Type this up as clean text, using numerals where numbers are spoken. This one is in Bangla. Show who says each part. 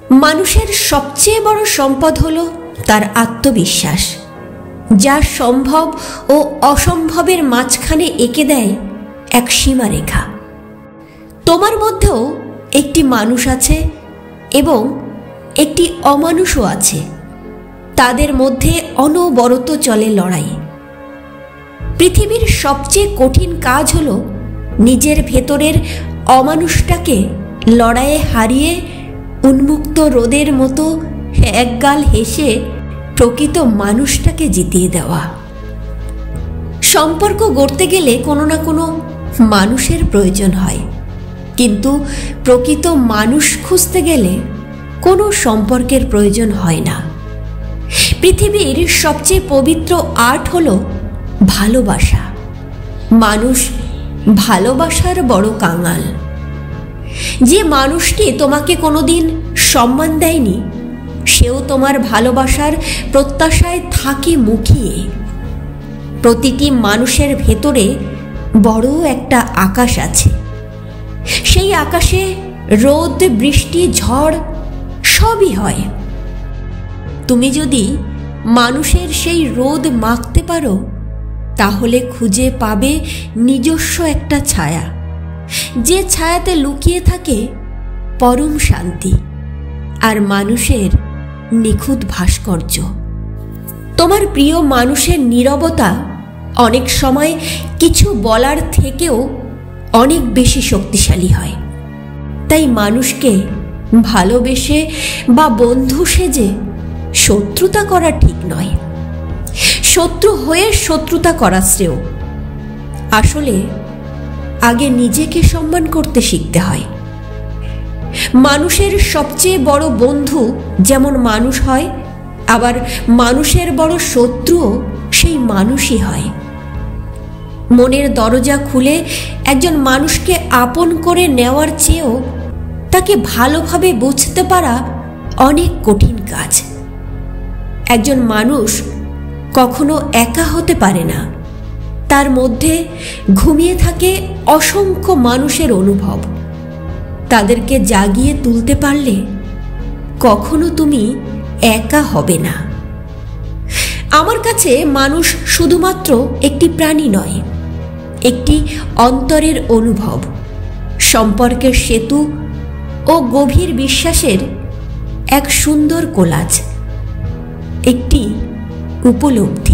Speaker 1: মানুষের সবচেয়ে বড় সম্পদ হলো তার আত্মবিশ্বাস, যা সম্ভব ও অসম্ভবের মাঝখানে এঁকে দেয় এক সীমারেখা। তোমার মধ্যেও একটি মানুষ আছে এবং একটি অমানুষও আছে। তাদের মধ্যে অনবরত চলে লড়াই। পৃথিবীর সবচেয়ে কঠিন কাজ হলো নিজের ভেতরের অমানুষটাকে লড়াইয়ে হারিয়ে উন্মুক্ত রোদের মতো একগাল হেসে প্রকৃত মানুষটাকে জিতিয়ে দেওয়া। সম্পর্ক গড়তে গেলে কোনো না কোনো মানুষের প্রয়োজন হয়, কিন্তু প্রকৃত মানুষ খুঁজতে গেলে কোনো সম্পর্কের প্রয়োজন হয় না। পৃথিবীর সবচেয়ে পবিত্র আর্ট হলো ভালোবাসা। মানুষ ভালোবাসার বড় কাঙাল। যে মানুষটি তোমাকে কোনোদিন সম্মান দেয়নি, সেও তোমার ভালোবাসার প্রত্যাশায় থাকে মুখিয়ে। প্রতিটি মানুষের ভেতরে বড় একটা আকাশ আছে। সেই আকাশে রোদ, বৃষ্টি, ঝড় সবই হয়। তুমি যদি মানুষের সেই রোদ মাখতে পারো, তাহলে খুঁজে পাবে নিজস্ব একটা ছায়া, যে ছায়াতে লুকিয়ে থাকে পরম শান্তি আর মানুষের নিখুঁত ভাস্কর্য। তোমার প্রিয় মানুষের নীরবতা অনেক সময় কিছু বলার থেকেও অনেক বেশি শক্তিশালী হয়। তাই মানুষকে ভালোবেসে বা বন্ধু সেজে শত্রুতা করা ঠিক নয়। শত্রু হয়ে শত্রুতা করা শ্রেয়। আসলে আগে নিজেকে সম্মান করতে শিখতে হয়। মানুষের সবচেয়ে বড় বন্ধু যেমন মানুষ হয়, আবার মানুষের বড় শত্রুও সেই মানুষই হয়। মনের দরজা খুলে একজন মানুষকে আপন করে নেওয়ার চেয়েও তাকে ভালোভাবে বুঝতে পারা অনেক কঠিন কাজ। একজন মানুষ কখনো একা হতে পারে না। তার মধ্যে ঘুমিয়ে থাকে অসংখ্য মানুষের অনুভব। তাদেরকে জাগিয়ে তুলতে পারলে কখনো তুমি একা হবে না। আমার কাছে মানুষ শুধুমাত্র একটি প্রাণী নয়, একটি অন্তরের অনুভব, সম্পর্কের সেতু ও গভীর বিশ্বাসের এক সুন্দর কোলাজ, একটি উপলব্ধি।